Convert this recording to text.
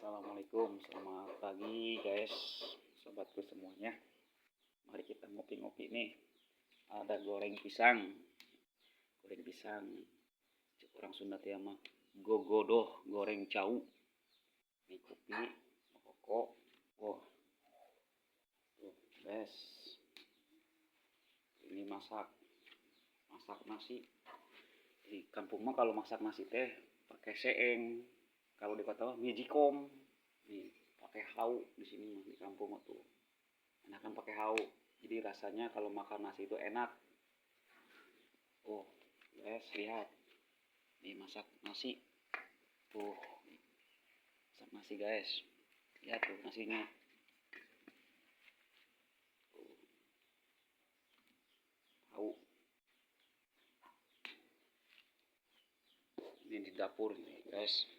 Assalamualaikum, selamat pagi guys, sobatku semuanya. Mari kita ngopi-ngopi nih. Ada goreng pisang, orang Sunda teh mah gogodoh, goreng cau. Ini kopi, rokok, tuh guys. Ini masak nasi. Di kampung mah kalau masak nasi teh pakai seeng. Kalau di kota mah mijikom. Nih, pakai hau di sini mah di kampung mah tuh. Enakan pakai hau. Jadi rasanya kalau makan nasi itu enak. Oh, guys, lihat. Nih masak nasi. Tuh, masak nasi guys. Lihat tuh nasinya. Tuh, hau. Ini di dapur nih guys.